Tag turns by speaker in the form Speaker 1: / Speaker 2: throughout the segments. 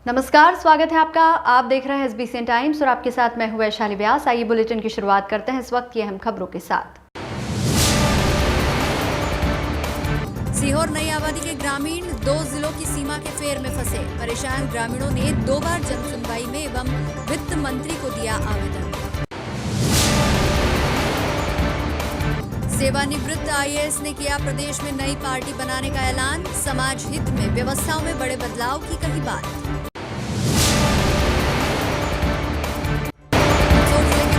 Speaker 1: नमस्कार, स्वागत है आपका। आप देख रहे हैं एसबीसी टाइम्स और आपके साथ मैं हूं वैशाली व्यास। आइए बुलेटिन की शुरुआत करते हैं इस वक्त की अहम खबरों के साथ।
Speaker 2: सीहोर नई आबादी के ग्रामीण 2 जिलों की सीमा के फेर में फंसे। परेशान ग्रामीणों ने 2 बार जन सुनवाई में एवं वित्त मंत्री को दिया आवेदन। सेवानिवृत्त आईएएस ने किया प्रदेश में नई पार्टी बनाने का ऐलान। समाज हित में व्यवस्थाओं में बड़े बदलाव की कही बात।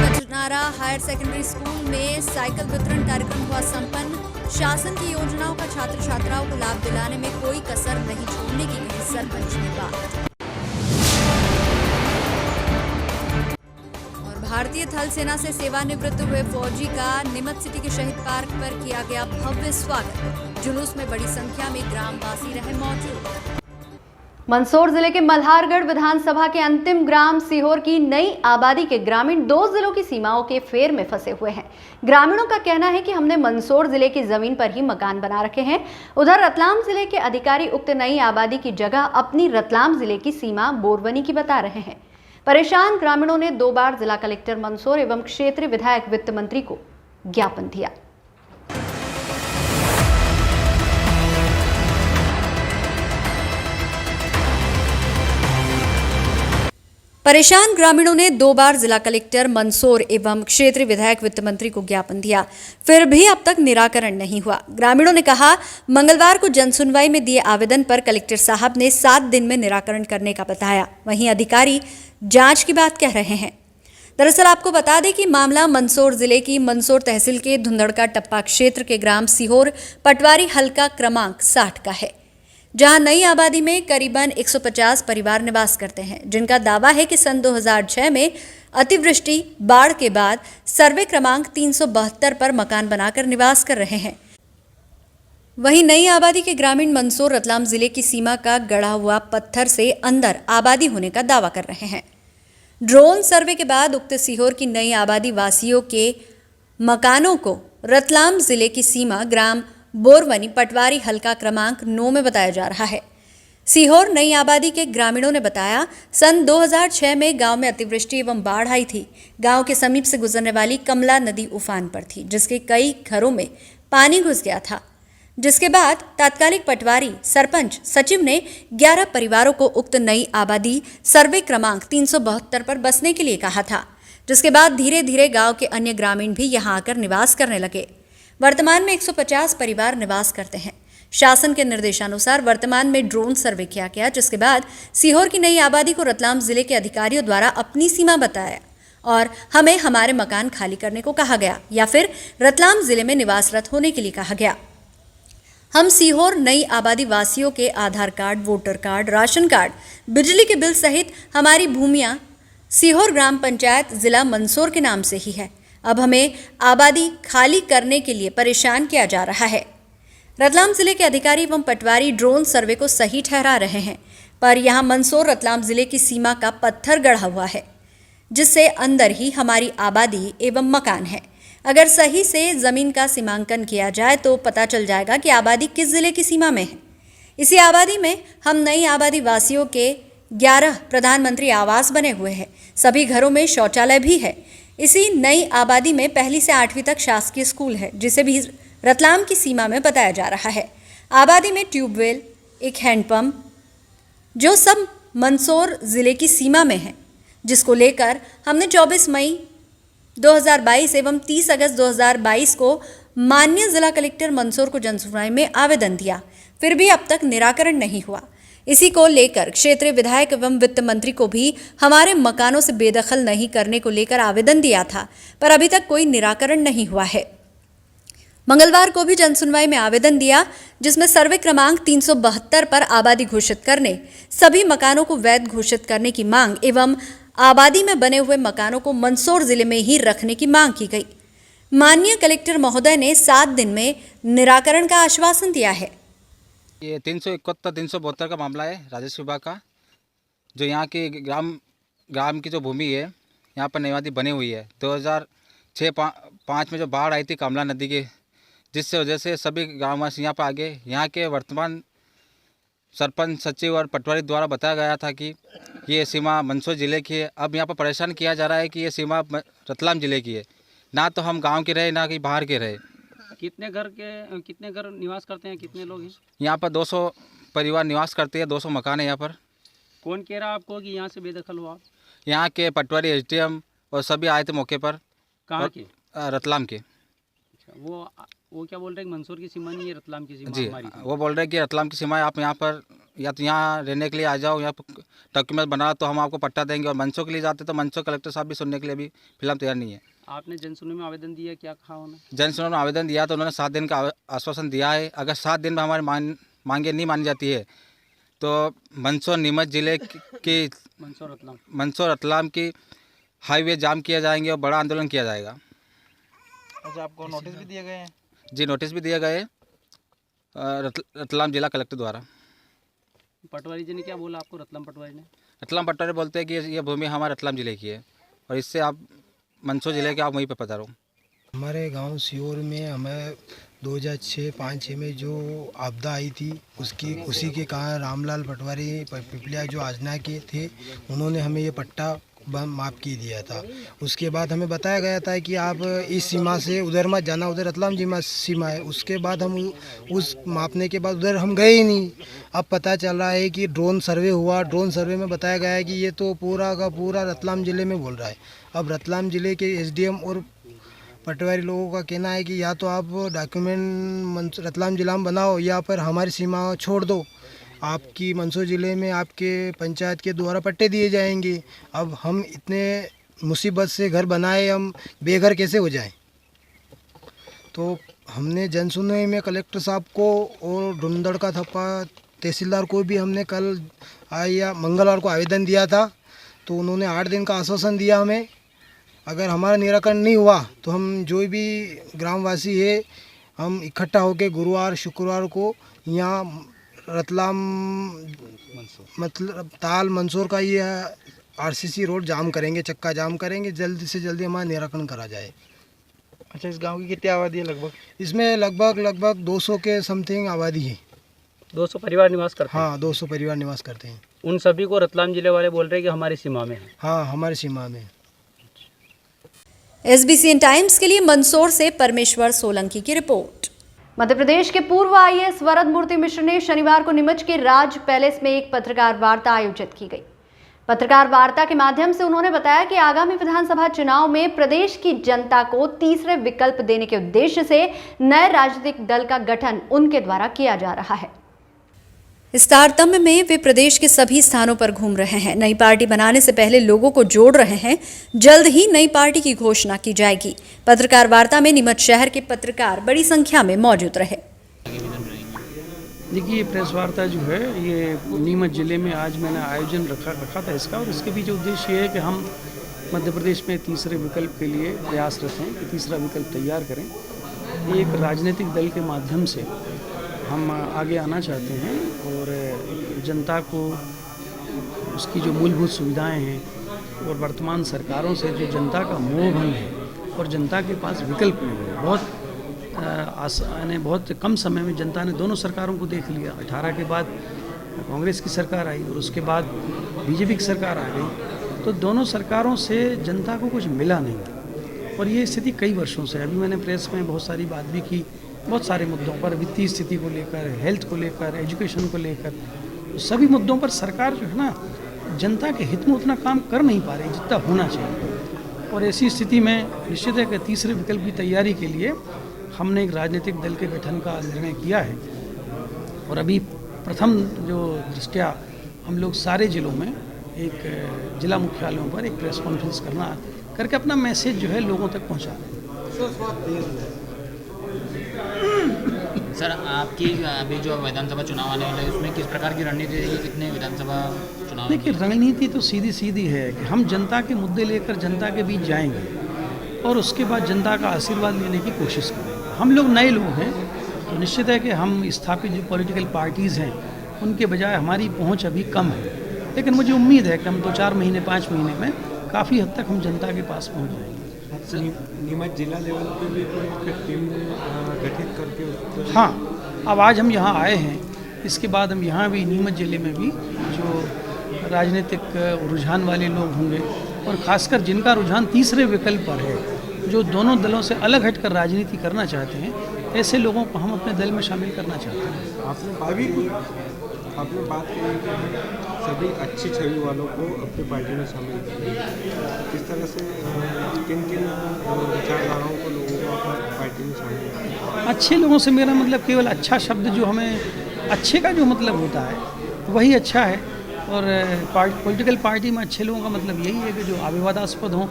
Speaker 2: बचनारा हायर सेकेंडरी स्कूल में साइकिल वितरण कार्यक्रम हुआ संपन्न। शासन की योजनाओं का छात्र छात्राओं को लाभ दिलाने में कोई कसर नहीं छोड़ने की कही सरपंच ने बात। और भारतीय थल सेना से सेवानिवृत्त हुए फौजी का नीमच सिटी के शहीद पार्क पर किया गया भव्य स्वागत। जुलूस में बड़ी संख्या में ग्रामवासी रहे मौजूद।
Speaker 1: मंदसौर जिले के मल्हारगढ़ विधानसभा के अंतिम ग्राम सीहोर की नई आबादी के ग्रामीण 2 जिलों की सीमाओं के फेर में फंसे हुए हैं। ग्रामीणों का कहना है कि हमने मंदसौर जिले की जमीन पर ही मकान बना रखे हैं। उधर रतलाम जिले के अधिकारी उक्त नई आबादी की जगह अपनी रतलाम जिले की सीमा बोरवनी की बता रहे हैं। परेशान ग्रामीणों ने 2 बार जिला कलेक्टर मंदसौर एवं क्षेत्रीय विधायक वित्त मंत्री को ज्ञापन दिया।
Speaker 2: परेशान ग्रामीणों ने 2 बार जिला कलेक्टर मंदसौर एवं क्षेत्रीय विधायक वित्त मंत्री को ज्ञापन दिया, फिर भी अब तक निराकरण नहीं हुआ। ग्रामीणों ने कहा, मंगलवार को जनसुनवाई में दिए आवेदन पर कलेक्टर साहब ने 7 दिन में निराकरण करने का बताया। वहीं अधिकारी जांच की बात कह रहे हैं। दरअसल आपको बता दें कि मामला मंदसौर जिले की मंदसौर तहसील के धुंधड़का टप्पा क्षेत्र के ग्राम सीहोर पटवारी हल्का क्रमांक 60 का है, जहां नई आबादी में करीबन 150 परिवार निवास करते हैं, जिनका दावा है कि सन 2006 में अतिवृष्टि बाढ़ के बाद सर्वे क्रमांक 372 पर मकान बनाकर निवास कर रहे हैं। वहीं नई आबादी के ग्रामीण मंदसौर रतलाम जिले की सीमा का गढ़ा हुआ पत्थर से अंदर आबादी होने का दावा कर रहे हैं। ड्रोन सर्वे के बाद उक्त सीहोर की नई आबादी वासियों के मकानों को रतलाम जिले की सीमा ग्राम बोरवनी पटवारी हल्का क्रमांक 9 में बताया जा रहा है। सीहोर नई आबादी के ग्रामीणों ने बताया, सन 2006 में गांव में अतिवृष्टि एवं बाढ़ आई थी। गांव के समीप से गुजरने वाली कमला नदी उफान पर थी, जिसके कई घरों में पानी घुस गया था, जिसके बाद तात्कालिक पटवारी सरपंच सचिव ने 11 परिवारों को उक्त नई आबादी सर्वे क्रमांक 372 पर बसने के लिए कहा था, जिसके बाद धीरे धीरे गांव के अन्य ग्रामीण भी यहां आकर निवास करने लगे। वर्तमान में 150 परिवार निवास करते हैं। शासन के निर्देशानुसार वर्तमान में ड्रोन सर्वे किया गया, जिसके बाद सीहोर की नई आबादी को रतलाम जिले के अधिकारियों द्वारा अपनी सीमा बताया और हमें हमारे मकान खाली करने को कहा गया या फिर रतलाम जिले में निवासरत होने के लिए कहा गया। हम सीहोर नई आबादी वासियों के Aadhaar card, voter card, ration card, बिजली के बिल सहित हमारी भूमियां सीहोर ग्राम पंचायत जिला मंदसौर के नाम से ही है। अब हमें आबादी खाली करने के लिए परेशान किया जा रहा है। रतलाम जिले के अधिकारी एवं पटवारी ड्रोन सर्वे को सही ठहरा रहे हैं, पर यहां मंदसौर रतलाम जिले की सीमा का पत्थर गढ़ा हुआ है, जिससे अंदर ही हमारी आबादी एवं मकान है। अगर सही से जमीन का सीमांकन किया जाए तो पता चल जाएगा कि आबादी किस जिले की सीमा में है। इसी आबादी में हम नई आबादी वासियों के 11 प्रधानमंत्री आवास बने हुए हैं। सभी घरों में शौचालय भी है। इसी नई आबादी में 1 से 8वीं तक शासकीय स्कूल है, जिसे भी रतलाम की सीमा में बताया जा रहा है। आबादी में ट्यूबवेल, एक हैंडपंप, जो सब मंदसौर जिले की सीमा में है, जिसको लेकर हमने 24 मई 2022 एवं 30 अगस्त 2022 को माननीय जिला कलेक्टर मंदसौर को जनसुनवाई में आवेदन दिया, फिर भी अब तक निराकरण नहीं हुआ। इसी को लेकर क्षेत्रीय विधायक एवं वित्त मंत्री को भी हमारे मकानों से बेदखल नहीं करने को लेकर आवेदन दिया था, पर अभी तक कोई निराकरण नहीं हुआ है। मंगलवार को भी जनसुनवाई में आवेदन दिया, जिसमें सर्वे क्रमांक 372 पर आबादी घोषित करने, सभी मकानों को वैध घोषित करने की मांग एवं आबादी में बने हुए मकानों को मंदसौर जिले में ही रखने की मांग की गई। माननीय कलेक्टर महोदय ने 7 दिन में निराकरण का आश्वासन दिया है।
Speaker 3: ये 371 372 का मामला है राजस्व विभाग का, जो यहाँ की ग्राम की जो भूमि है, यहाँ पर नई बनी हुई है। 2006-5 में जो बाढ़ आई थी कमला नदी की, जिससे वजह से सभी ग्रामवासी यहाँ पर आ गए। यहाँ के वर्तमान सरपंच सचिव और पटवारी द्वारा बताया गया था कि ये सीमा मंदसौर ज़िले की है। अब यहाँ पर परेशान किया जा रहा है कि ये सीमा रतलाम ज़िले की है। ना तो हम गांव के रहे, ना कि बाहर के रहे।
Speaker 4: कितने घर निवास करते हैं, कितने लोग हैं?
Speaker 3: यहाँ पर 200 परिवार निवास करते हैं, 200 मकान है यहाँ पर।
Speaker 4: कौन कह रहा आपको कि यहाँ से बेदखल हुआ?
Speaker 3: यहाँ के पटवारी, SDM और सभी आए थे मौके पर।
Speaker 4: कहाँ के?
Speaker 3: रतलाम के।
Speaker 4: अच्छा, वो क्या बोल रहे हैं कि मंदसौर की सीमा नहीं है, रतलाम की सीमा
Speaker 3: जी,
Speaker 4: हमारी सीमा।
Speaker 3: वो बोल रहे हैं कि रतलाम की सीमा है, आप यहाँ पर या तो यहाँ रहने के लिए आ जाओ, यहाँ डॉक्यूमेंट बना तो हम आपको पट्टा देंगे। और मंदसौर के लिए जाते तो मंदसौर कलेक्टर साहब भी सुनने के लिए अभी फिलहाल तैयार नहीं है।
Speaker 4: आपने जनसुनवाई में आवेदन दिया, क्या कहा उन्होंने?
Speaker 3: जनसुनवाई में आवेदन दिया तो उन्होंने 7 दिन का आश्वासन दिया है। अगर 7 दिन में हमारी मांगे नहीं मानी जाती है तो मंदसौर नीमच जिले की मंदसौर रतलाम की हाईवे जाम किया जाएंगे और बड़ा आंदोलन किया जाएगा।
Speaker 5: अच्छा, आपको नोटिस भी दिए गए हैं?
Speaker 3: जी, नोटिस भी दिए गए रतलाम जिला कलेक्टर द्वारा।
Speaker 4: पटवारी जी ने क्या बोला आपको? रतलाम पटवारी
Speaker 3: बोलते हैं कि ये भूमि हमारे रतलाम जिले की है और इससे आप मंदसौर जिले के आप वहीं पर पधारो।
Speaker 6: हमारे गांव सीहोर में हमें 2006-5-6 में जो आपदा आई थी उसी के कारण रामलाल पटवारी पिपलिया जो आजना के थे, उन्होंने हमें ये पट्टा माप की दिया था। उसके बाद हमें बताया गया था कि आप इस सीमा से उधर मत जाना, उधर रतलाम सीमा है। उसके बाद हम उस मापने के बाद उधर हम गए ही नहीं। अब पता चल रहा है कि ड्रोन सर्वे हुआ, ड्रोन सर्वे में बताया गया है कि ये तो पूरा का पूरा रतलाम ज़िले में बोल रहा है। अब रतलाम ज़िले के SDM और पटवारी लोगों का कहना है कि या तो आप डॉक्यूमेंट रतलाम जिला में बनाओ या फिर हमारी सीमा छोड़ दो। आपकी मंदसौर ज़िले में आपके पंचायत के द्वारा पट्टे दिए जाएंगे। अब हम इतने मुसीबत से घर बनाए, हम बेघर कैसे हो जाएं? तो हमने जनसुनवाई में कलेक्टर साहब को और ढूंढड़ का थप्पा तहसीलदार को भी हमने कल या मंगलवार को आवेदन दिया था। तो उन्होंने 8 दिन का आश्वासन दिया हमें। अगर हमारा निराकरण नहीं हुआ तो हम जो भी ग्रामवासी है, हम इकट्ठा होकर गुरुवार शुक्रवार को यहाँ रतलाम मतलब ताल मंदसौर का ये RCC रोड जाम करेंगे, चक्का जाम करेंगे। जल्दी से जल्दी हमारा निराकरण करा जाए।
Speaker 5: अच्छा, इस गांव की कितनी आबादी है लगभग?
Speaker 6: इसमें लगभग 200 के समथिंग आबादी है।
Speaker 4: 200 परिवार निवास करते हैं?
Speaker 6: हाँ, 200 परिवार निवास करते हैं।
Speaker 4: उन सभी को रतलाम जिले वाले बोल रहे हैं कि हमारी सीमा में है?
Speaker 6: हाँ, हमारी सीमा में।
Speaker 2: SBCN टाइम्स के लिए मंदसौर से परमेश्वर सोलंकी की रिपोर्ट।
Speaker 1: मध्य प्रदेश के पूर्व IAS वरद मूर्ति मिश्र ने शनिवार को नीमच के राज पैलेस में एक पत्रकार वार्ता आयोजित की गई। पत्रकार वार्ता के माध्यम से उन्होंने बताया कि आगामी विधानसभा चुनाव में प्रदेश की जनता को तीसरे विकल्प देने के उद्देश्य से नए राजनीतिक दल का गठन उनके द्वारा किया जा रहा है।
Speaker 2: इस तारतम्य में वे प्रदेश के सभी स्थानों पर घूम रहे हैं। नई पार्टी बनाने से पहले लोगों को जोड़ रहे हैं। जल्द ही नई पार्टी की घोषणा की जाएगी। पत्रकार वार्ता में नीमच शहर के पत्रकार बड़ी संख्या में मौजूद रहे।
Speaker 4: देखिए, ये प्रेस वार्ता जो है ये नीमच ज़िले में आज मैंने आयोजन रखा था इसका, और इसके पीछे उद्देश्य ये है कि हम मध्य प्रदेश में तीसरे विकल्प के लिए प्रयासरत हैं कि तीसरा विकल्प तैयार करें। एक राजनीतिक दल के माध्यम से हम आगे आना चाहते हैं और जनता को उसकी जो मूलभूत सुविधाएं हैं और वर्तमान सरकारों से जो जनता का मोह भंग है और जनता के पास विकल्प नहीं है। बहुत कम समय में जनता ने दोनों सरकारों को देख लिया। 18 के बाद कांग्रेस की सरकार आई और उसके बाद BJP की सरकार आ गई, तो दोनों सरकारों से जनता को कुछ मिला नहीं। और ये स्थिति कई वर्षों से, अभी मैंने प्रेस में बहुत सारी बात भी की, बहुत सारे मुद्दों पर, वित्तीय स्थिति को लेकर, हेल्थ को लेकर, एजुकेशन को लेकर, सभी मुद्दों पर सरकार जो है ना जनता के हित में उतना काम कर नहीं पा रही जितना होना चाहिए। और ऐसी स्थिति में निश्चित है कि तीसरे विकल्प की तैयारी के लिए हमने एक राजनीतिक दल के गठन का निर्णय किया है। और अभी प्रथम जो दृष्टया हम लोग सारे जिलों में एक जिला मुख्यालयों पर एक प्रेस कॉन्फ्रेंस करके अपना मैसेज जो है लोगों तक पहुँचा रहे हैं।
Speaker 7: सर, आपकी अभी जो विधानसभा चुनाव आने वाले हैं उसमें किस प्रकार की रणनीति रहेगी? कितने विधानसभा चुनाव?
Speaker 4: देखिए, रणनीति तो सीधी है कि हम जनता के मुद्दे लेकर जनता के बीच जाएंगे और उसके बाद जनता का आशीर्वाद लेने की कोशिश करेंगे। हम लोग नए लोग हैं तो निश्चित है कि हम स्थापित जो पॉलिटिकल पार्टीज़ हैं उनके बजाय हमारी पहुंच अभी कम है, लेकिन मुझे उम्मीद है कि हम 2-4 महीने 5 महीने में काफ़ी हद तक हम जनता के पास पहुंच जाएंगे।
Speaker 5: नीमच जिला लेवल पे भी कोई टीम गठित करके?
Speaker 4: हाँ, अब आज हम यहाँ आए हैं इसके बाद हम यहाँ भी नीमच ज़िले में भी जो राजनीतिक रुझान वाले लोग होंगे और ख़ासकर जिनका रुझान तीसरे विकल्प पर है, जो दोनों दलों से अलग हटकर राजनीति करना चाहते हैं, ऐसे लोगों को हम अपने दल में शामिल करना चाहते हैं।
Speaker 5: आपने बात की कि सभी अच्छी छवि वालों को अपनी पार्टी में शामिल किया। किस तरह से किन विचारधाराओं को लोगों को अपनी पार्टी में शामिल किया?
Speaker 4: अच्छे लोगों से मेरा मतलब केवल अच्छा शब्द जो हमें अच्छे का जो मतलब होता है वही अच्छा है, और पॉलिटिकल पार्टी में अच्छे लोगों का मतलब यही है कि जो अविवादास्पद हों,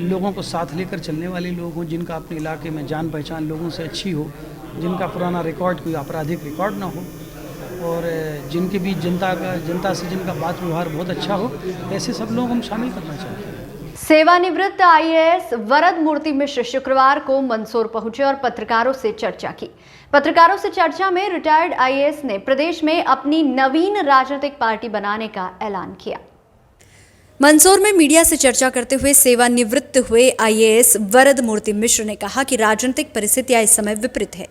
Speaker 4: लोगों को साथ लेकर चलने वाले लोग हों, जिनका अपने इलाके में जान पहचान लोगों से अच्छी हो, जिनका पुराना रिकॉर्ड कोई आपराधिक रिकॉर्ड ना हो, और जिनके बीच जनता से जिनका बात व्यवहार बहुत अच्छा हो, ऐसे सब लोग हम शामिल करना चाहते हैं।
Speaker 1: सेवानिवृत्त आईएएस वरद मूर्ति मिश्र शुक्रवार को मंदसौर पहुंचे और पत्रकारों से चर्चा की। पत्रकारों से चर्चा में रिटायर्ड आईएएस ने प्रदेश में अपनी नवीन राजनीतिक पार्टी बनाने का ऐलान किया।
Speaker 2: मंदसौर में मीडिया से चर्चा करते हुए सेवानिवृत्त हुए आईएएस वरद मूर्ति मिश्र ने कहा कि राजनीतिक परिस्थितियां इस समय विपरीत है।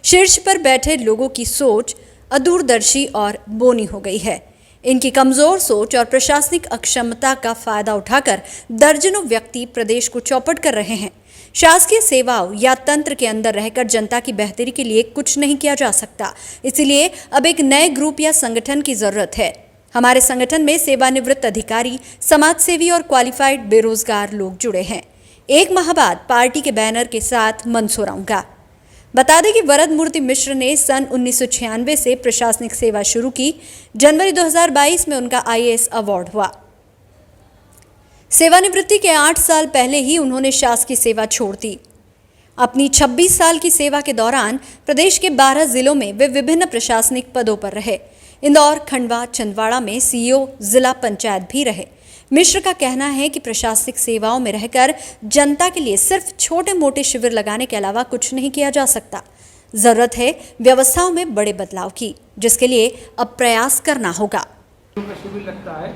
Speaker 2: शीर्ष पर बैठे लोगों की सोच अदूरदर्शी और बोनी हो गई है। इनकी कमजोर सोच और प्रशासनिक अक्षमता का फायदा उठाकर दर्जनों व्यक्ति प्रदेश को चौपट कर रहे हैं। शासकीय सेवाओं या तंत्र के अंदर रहकर जनता की बेहतरी के लिए कुछ नहीं किया जा सकता, इसलिए अब एक नए ग्रुप या संगठन की जरूरत है। हमारे संगठन में सेवानिवृत्त अधिकारी, समाजसेवी और क्वालिफाइड बेरोजगार लोग जुड़े हैं। 1 माह बाद पार्टी के बैनर के साथ मंदसौर आऊंगा। बता दें कि वरद मूर्ति मिश्र ने सन 1996 से प्रशासनिक सेवा शुरू की। जनवरी 2022 में उनका आईएएस अवार्ड हुआ। सेवानिवृत्ति के 8 साल पहले ही उन्होंने शासकीय सेवा छोड़ दी। अपनी 26 साल की सेवा के दौरान प्रदेश के 12 जिलों में वे विभिन्न प्रशासनिक पदों पर रहे। इंदौर, खंडवा, छिंदवाड़ा में सीईओ, जिला पंचायत भी रहे। मिश्र का कहना है कि प्रशासनिक सेवाओं में रहकर जनता के लिए सिर्फ छोटे मोटे शिविर लगाने के अलावा कुछ नहीं किया जा सकता। जरूरत है व्यवस्थाओं में बड़े बदलाव की, जिसके लिए अब प्रयास करना होगा।
Speaker 4: शिविर लगता है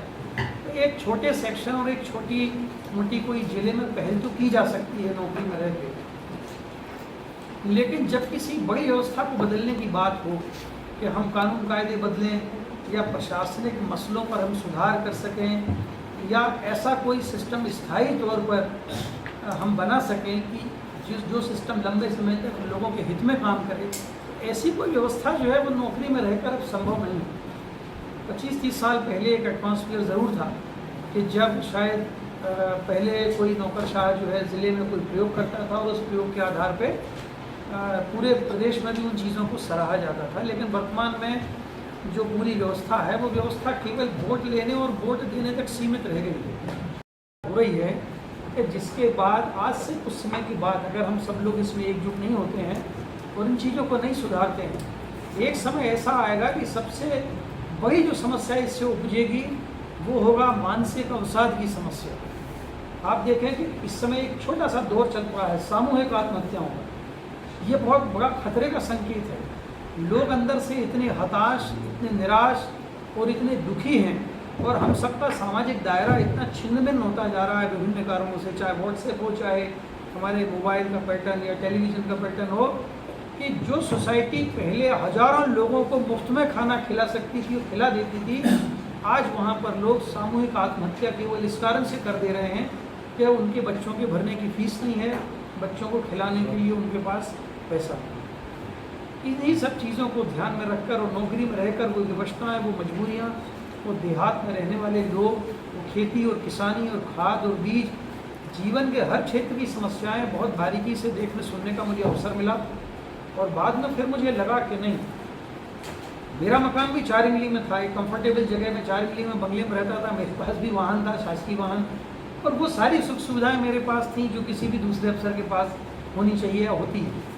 Speaker 4: तो एक छोटे सेक्शन और एक छोटी मोटी कोई जिले में पहल तो की जा सकती है नौकरी में रहकर, लेकिन जब किसी बड़ी व्यवस्था को बदलने की बात हो कि हम कानून कायदे बदलें या प्रशासनिक मसलों पर हम सुधार कर सकें या ऐसा कोई सिस्टम स्थायी तौर पर हम बना सकें कि जो सिस्टम लंबे समय तक लोगों के हित में काम करे, ऐसी कोई व्यवस्था जो है वो नौकरी में रहकर अब संभव नहीं है। 25-30 साल पहले एक एटमॉस्फेयर ज़रूर था कि जब शायद पहले कोई नौकरशाह जो है ज़िले में कोई प्रयोग करता था और उस प्रयोग के आधार पे पूरे प्रदेश में भी उन चीज़ों को सराहा जाता था, लेकिन वर्तमान में जो पूरी व्यवस्था है वो व्यवस्था केवल वोट लेने और वोट देने तक सीमित रह गई हो रही है कि जिसके बाद आज से कुछ समय के बाद अगर हम सब लोग इसमें एकजुट नहीं होते हैं और इन चीज़ों को नहीं सुधारते हैं, एक समय ऐसा आएगा कि सबसे बड़ी जो समस्या इससे उपजेगी वो होगा मानसिक अवसाद की समस्या। आप देखें कि इस समय एक छोटा सा दौर चल रहा है सामूहिक आत्महत्याओं का। ये बहुत बड़ा खतरे का संकेत है। लोग अंदर से इतने हताश, इतने निराश और इतने दुखी हैं और हम सबका सामाजिक दायरा इतना छिन्न भिन्न होता जा रहा है विभिन्न कारणों से, चाहे व्हाट्सएप हो, चाहे हमारे मोबाइल का पैटर्न या टेलीविज़न का पैटर्न हो, कि जो सोसाइटी पहले हज़ारों लोगों को मुफ्त में खाना खिला सकती थी और खिला देती थी, आज वहाँ पर लोग सामूहिक आत्महत्या केवल इस कारण से कर दे रहे हैं कि उनके बच्चों के भरने की फीस नहीं है, बच्चों को खिलाने के लिए उनके पास पैसा नहीं। इन्हीं सब चीज़ों को ध्यान में रखकर और नौकरी में रहकर वो विवशताएँ, वो मजबूरियाँ, वो देहात में रहने वाले लोग, वो खेती और किसानी और खाद और बीज, जीवन के हर क्षेत्र की समस्याएं बहुत बारीकी से देखने सुनने का मुझे अवसर मिला। और बाद में फिर मुझे लगा कि नहीं, मेरा मकान भी 4 इमली में था, एक कंफर्टेबल जगह में 4 इमली में बंगले में रहता था, मेरे पास भी वाहन था, शासकीय वाहन, और वो सारी सुख सुविधाएँ मेरे पास थी जो किसी भी दूसरे अफसर के पास होनी चाहिए या होती है।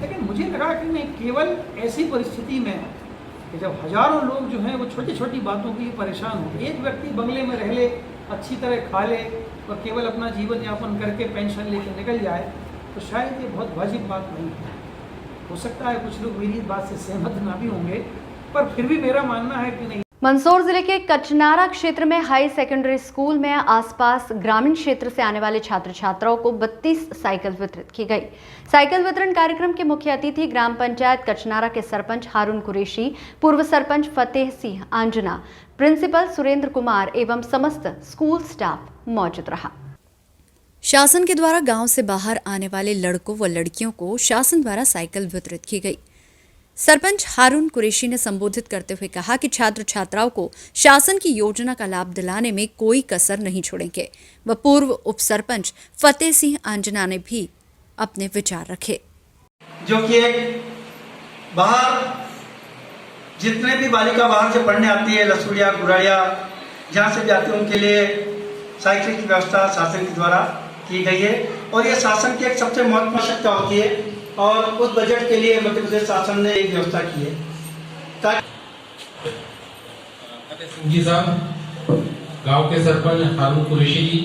Speaker 4: लेकिन मुझे लगा कि नहीं, केवल ऐसी परिस्थिति में कि जब हज़ारों लोग जो हैं वो छोटी छोटी बातों के लिए परेशान हो, एक व्यक्ति बंगले में रह ले, अच्छी तरह खा ले और केवल अपना जीवन यापन करके पेंशन लेके निकल जाए, तो शायद ये बहुत वाजिब बात नहीं है। हो सकता है कुछ लोग मेरी इस बात से सहमत ना भी होंगे, पर फिर भी मेरा मानना है कि नहीं,
Speaker 1: मंदसौर जिले के कचनारा क्षेत्र में हाई सेकेंडरी स्कूल में आसपास ग्रामीण क्षेत्र से आने वाले छात्र छात्राओं को 32 साइकिल वितरित की गई। साइकिल वितरण कार्यक्रम के मुख्य अतिथि ग्राम पंचायत कचनारा के सरपंच हारून कुरैशी, पूर्व सरपंच फतेह सिंह आंजना, प्रिंसिपल सुरेंद्र कुमार एवं समस्त स्कूल स्टाफ मौजूद रहा।
Speaker 2: शासन के द्वारा गांव से बाहर आने वाले लड़कों व लड़कियों को शासन द्वारा साइकिल वितरित की गई। सरपंच हारून कुरैशी ने संबोधित करते हुए कहा कि छात्र छात्राओं को शासन की योजना का लाभ दिलाने में कोई कसर नहीं छोड़ेंगे। व पूर्व उप सरपंच फतेह सिंह आंजना ने भी अपने विचार रखे।
Speaker 8: जो कि एक बाहर जितने भी बालिका बाहर से पढ़ने आती है, लसूड़िया गुराड़िया जहाँ से भी आती है, उनके लिए साइकिल की व्यवस्था शासन के द्वारा की गई है और ये शासन की एक सबसे महत्वपूर्ण आवश्यकता होती है और उस बजट के लिए मध्य प्रदेश शासन ने एक व्यवस्था की है।
Speaker 9: फतेह सिंह जी साहब, गांव के सरपंच हारून कुरैशी जी,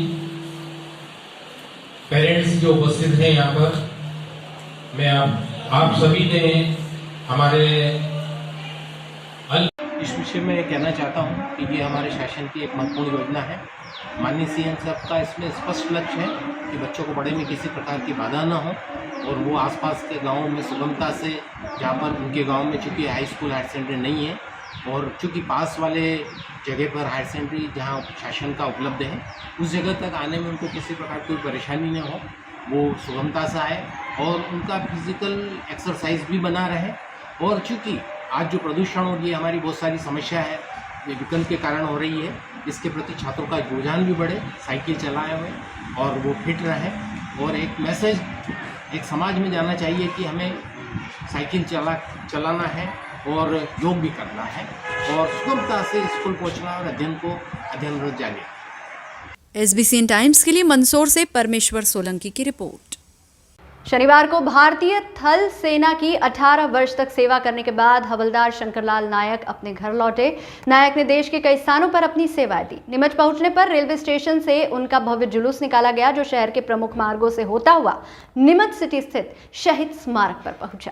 Speaker 9: पेरेंट्स जो उपस्थित हैं यहाँ पर, मैं आप सभी ने हमारे
Speaker 10: इस विषय में कहना चाहता हूँ कि ये हमारे शासन की एक महत्वपूर्ण योजना है। माननीय सीएम साहब का इसमें स्पष्ट लक्ष्य है कि बच्चों को पढ़ाई में किसी प्रकार की बाधा न हो और वो आसपास के गांवों में सुगमता से, जहाँ पर उनके गांव में चूँकि हाई स्कूल हायर सेकेंडरी नहीं है और चूँकि पास वाले जगह पर हायर सेकेंडरी जहाँ शासन का उपलब्ध है, उस जगह तक आने में उनको किसी प्रकार कोई परेशानी न हो, वो सुगमता से आए और उनका फिजिकल एक्सरसाइज भी बना रहे। और चूँकि आज जो प्रदूषण और ये हमारी बहुत सारी समस्या है, ये विकल्प के कारण हो रही है, इसके प्रति छात्रों का रुझान भी बढ़े, साइकिल चलाए हुए और वो फिट रहे। और एक मैसेज एक समाज में जाना चाहिए कि हमें साइकिल चलाना है और योग भी करना है और सुगमता से स्कूल पहुंचना और अध्ययन को अध्ययनरत जाने।
Speaker 2: SBCN टाइम्स के लिए मंदसौर से परमेश्वर सोलंकी की रिपोर्ट।
Speaker 1: शनिवार को भारतीय थल सेना की 18 वर्ष तक सेवा करने के बाद हवलदार शंकरलाल नायक अपने घर लौटे। नायक ने देश के कई स्थानों पर अपनी सेवाएं दी। नीमच पहुंचने पर रेलवे स्टेशन से उनका भव्य जुलूस निकाला गया, जो शहर के प्रमुख मार्गों से होता हुआ नीमच सिटी स्थित शहीद स्मारक पर पहुंचा।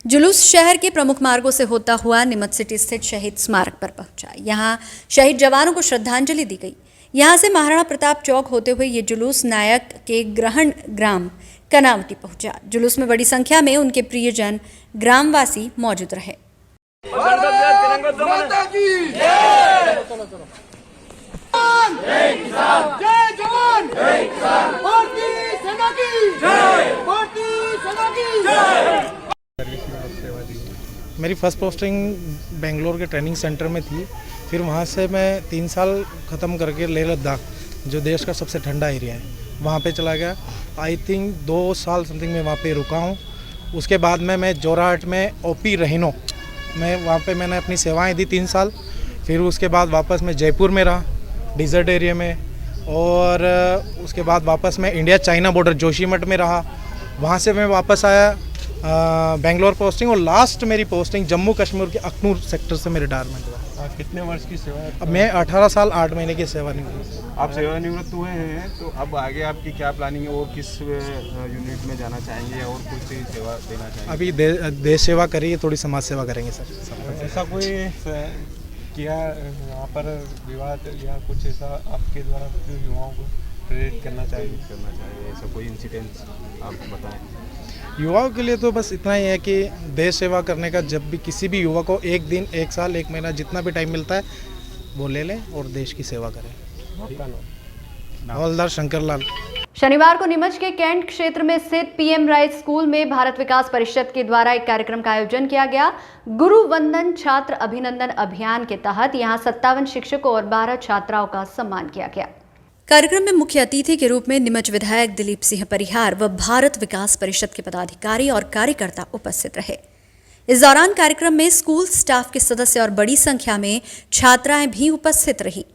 Speaker 2: जुलूस शहर के प्रमुख मार्गों से होता हुआ नीमच सिटी स्थित शहीद स्मारक पर पहुंचा। यहां शहीद जवानों को श्रद्धांजलि दी गई। यहां से महाराणा प्रताप चौक होते हुए ये जुलूस नायक के ग्रहण ग्राम कनावटी पहुंचा। जुलूस में बड़ी संख्या में उनके प्रियजन ग्रामवासी मौजूद रहे।
Speaker 6: मेरी फर्स्ट पोस्टिंग बेंगलोर के ट्रेनिंग सेंटर में थी। फिर वहाँ से मैं 3 साल ख़त्म करके लेह लद्दाख, जो देश का सबसे ठंडा एरिया है, वहाँ पे चला गया। आई थिंक 2 साल समथिंग मैं वहाँ पे रुका हूँ। उसके बाद में मैं जोरहाट में ओपी रहीनो मैं वहाँ पे मैंने अपनी सेवाएं दी 3 साल। फिर उसके बाद वापस मैं जयपुर में रहा डिज़र्ट एरिया में, और उसके बाद वापस मैं इंडिया चाइना बॉर्डर जोशीमठ में रहा। वहाँ से मैं वापस आया बेंगलोर पोस्टिंग, और लास्ट मेरी पोस्टिंग जम्मू कश्मीर के अखनूर सेक्टर से मेरी रिटायरमेंट हुआ।
Speaker 5: आप कितने वर्ष की सेवा?
Speaker 6: अब मैं 18 साल 8 महीने की सेवानिवृत्त।
Speaker 5: आप सेवानिवृत्त हुए हैं, तो अब आगे आपकी क्या प्लानिंग है और किस यूनिट में जाना चाहेंगे और कुछ सेवा देना चाहेंगे?
Speaker 6: अभी देश सेवा करिए, थोड़ी समाज सेवा करेंगे सर।
Speaker 5: ऐसा कोई किया यहाँ पर विवाद या कुछ ऐसा आपके द्वारा युवाओं को प्रेरित करना चाहिए ऐसा कोई इंसिडेंट आप बताएं?
Speaker 6: युवाओं के लिए तो बस इतना ही है कि देश सेवा करने का जब भी किसी भी युवा को 1 दिन 1 साल 1 महीना जितना भी टाइम मिलता है वो ले लें और देश की सेवा करें। हवलदार शंकरलाल।
Speaker 1: शनिवार को नीमच के कैंट क्षेत्र में स्थित PM राय स्कूल में भारत विकास परिषद के द्वारा एक कार्यक्रम का आयोजन किया गया। गुरु वंदन छात्र अभिनंदन अभियान के तहत यहां 57 शिक्षकों और 12 छात्राओं का सम्मान किया गया।
Speaker 2: कार्यक्रम में मुख्य अतिथि के रूप में नीमच विधायक दिलीप सिंह परिहार व भारत विकास परिषद के पदाधिकारी और कार्यकर्ता उपस्थित रहे। इस दौरान कार्यक्रम में स्कूल स्टाफ के सदस्य और बड़ी संख्या में छात्राएं भी उपस्थित रही।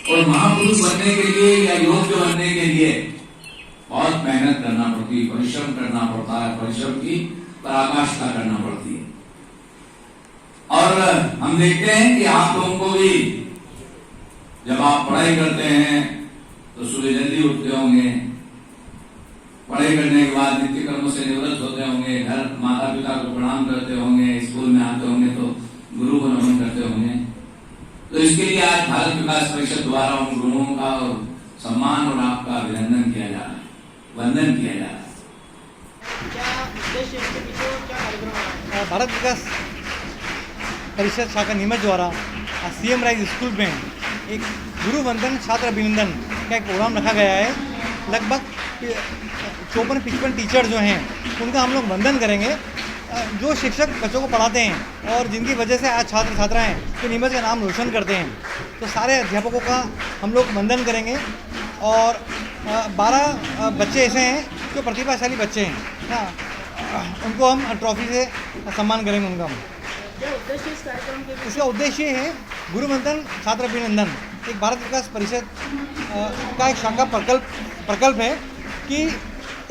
Speaker 11: और महापुरुष बनने के लिए या योग्य बनने के लिए बहुत मेहनत करना परिश्रम करना पड़ता है, परिश्रम की पराकाष्ठा करना पड़ती है। और हम देखते हैं कि आप लोगों को भी जब आप पढ़ाई करते हैं तो सुबह जल्दी उठते होंगे, पढ़ाई करने के बाद नित्य कर्मों से निवृत्त होते होंगे, घर माता पिता को प्रणाम करते होंगे, स्कूल में आते होंगे तो गुरु को नमन करते होंगे। तो इसके लिए आज भारत विकास परिषद द्वारा उन गुरुओं का सम्मान और आपका अभिनंदन किया जा रहा है, वंदन किया जा रहा है।
Speaker 4: भारत विकास परिषद शाखा नीमच द्वारा CM राइज स्कूल में एक गुरु वंदन छात्र अभिनंदन का एक प्रोग्राम रखा गया है। लगभग 54-55 टीचर जो हैं उनका हम लोग वंदन करेंगे, जो शिक्षक बच्चों को पढ़ाते हैं और जिनकी वजह से आज छात्र छात्राएँ तो नीमच का नाम रोशन करते हैं। तो सारे अध्यापकों का हम लोग वंदन करेंगे और 12 बच्चे ऐसे हैं जो प्रतिभाशाली बच्चे हैं, उनको हम ट्रॉफी से सम्मान करेंगे उनका। इसका उद्देश्य है गुरु वंदन छात्र अभिनंदन एक भारत विकास परिषद का एक शाखा प्रकल्प है कि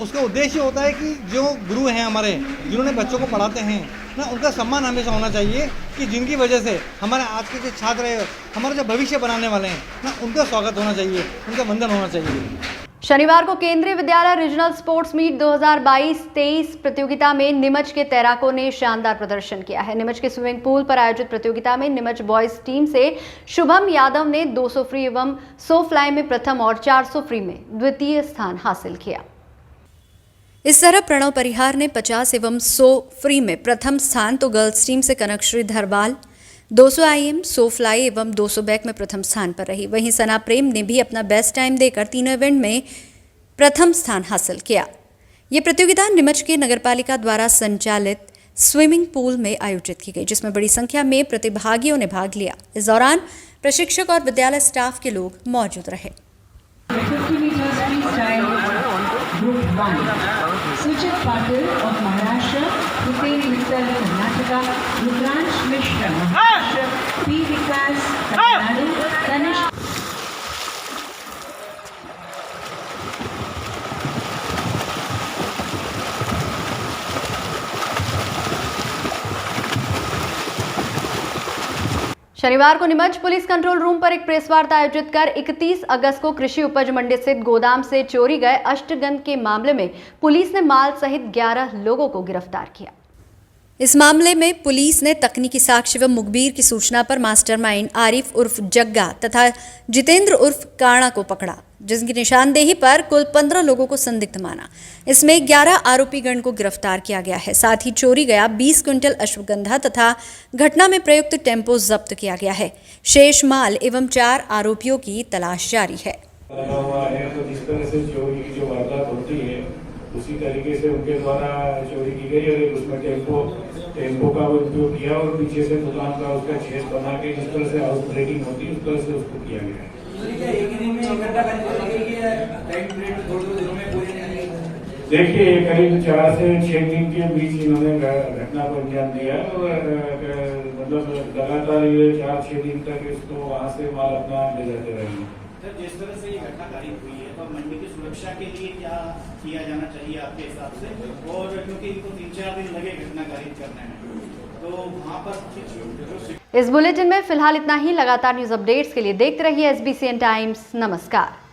Speaker 4: उसका उद्देश्य होता है कि जो गुरु हैं हमारे, जिन्होंने बच्चों को पढ़ाते हैं ना, उनका सम्मान हमेशा होना चाहिए कि जिनकी वजह से हमारे आज के जो छात्र हैं, हमारा जो भविष्य बनाने वाले हैं ना, उनका स्वागत होना चाहिए, उनका वंदन होना चाहिए।
Speaker 1: शनिवार को केंद्रीय विद्यालय रीजनल स्पोर्ट्स मीट 2022-23 प्रतियोगिता में नीमच के तैराकों ने शानदार प्रदर्शन किया है। नीमच के स्विमिंग पूल पर आयोजित प्रतियोगिता में नीमच बॉयज टीम से शुभम यादव ने 200 फ्री एवं 100 फ्लाई में प्रथम और 400 फ्री में द्वितीय स्थान हासिल किया।
Speaker 2: इस तरह प्रणव परिहार ने 50 एवं 100 फ्री में प्रथम स्थान तो गर्ल्स टीम से कनकश्री धरवाल 200 IM 100 फ्लाई एवं 200 बैक में प्रथम स्थान पर रही। वहीं सना प्रेम ने भी अपना बेस्ट टाइम देकर तीनों इवेंट में प्रथम स्थान हासिल किया। ये प्रतियोगिता नीमच के नगरपालिका द्वारा संचालित स्विमिंग पूल में आयोजित की गई, जिसमें बड़ी संख्या में प्रतिभागियों ने भाग लिया। इस दौरान प्रशिक्षक और विद्यालय स्टाफ के लोग मौजूद रहे।
Speaker 12: Sujit Patil of Maharashtra, Hussein Mittal Karnataka, Rudransh Mishra Maharashtra, P. Vikas Tamil Nadu, Danish
Speaker 1: शनिवार को नीमच पुलिस कंट्रोल रूम पर एक प्रेस वार्ता आयोजित कर 31 अगस्त को कृषि उपज मंडी स्थित गोदाम से चोरी गए अष्टगंध के मामले में पुलिस ने माल सहित 11 लोगों को गिरफ्तार किया।
Speaker 2: इस मामले में पुलिस ने तकनीकी साक्ष्य व मुखबिर की सूचना पर मास्टरमाइंड आरिफ उर्फ जग्गा तथा जितेंद्र उर्फ काणा को पकड़ा, जिनकी निशानदेही पर कुल 15 लोगों को संदिग्ध माना। इसमें 11 आरोपीगण को गिरफ्तार किया गया है। साथ ही चोरी गया 20 क्विंटल अश्वगंधा तथा घटना में प्रयुक्त टेम्पो जब्त किया गया है। शेष माल एवं 4 आरोपियों की तलाश जारी है।
Speaker 13: उसी तरीके से उनके द्वारा चोरी की गई और उसमें टेम्पो का उपयोग किया और पीछे से दुकान का उसका छेद बना के जिस तरह से आउट ब्रेकिंग होती है उस तरह से उसको किया गया है। देखिए करीब 4 से 6 दिन के बीच इन्होंने घटना को अंजाम दिया और मतलब लगातार ये 4-6 दिन तक इसको वहाँ से माल अपना ले जाते रहेंगे।
Speaker 14: जिस तरह से ये घटना कारित हुई है तो मंडी की सुरक्षा के लिए क्या किया जाना चाहिए आपके हिसाब से, और क्योंकि इनको 3-4 दिन लगे घटना कारित करने में, तो वहाँ पर
Speaker 1: इस बुलेटिन में फिलहाल इतना ही। लगातार न्यूज अपडेट्स के लिए देखते रहिए SBCN टाइम्स। नमस्कार।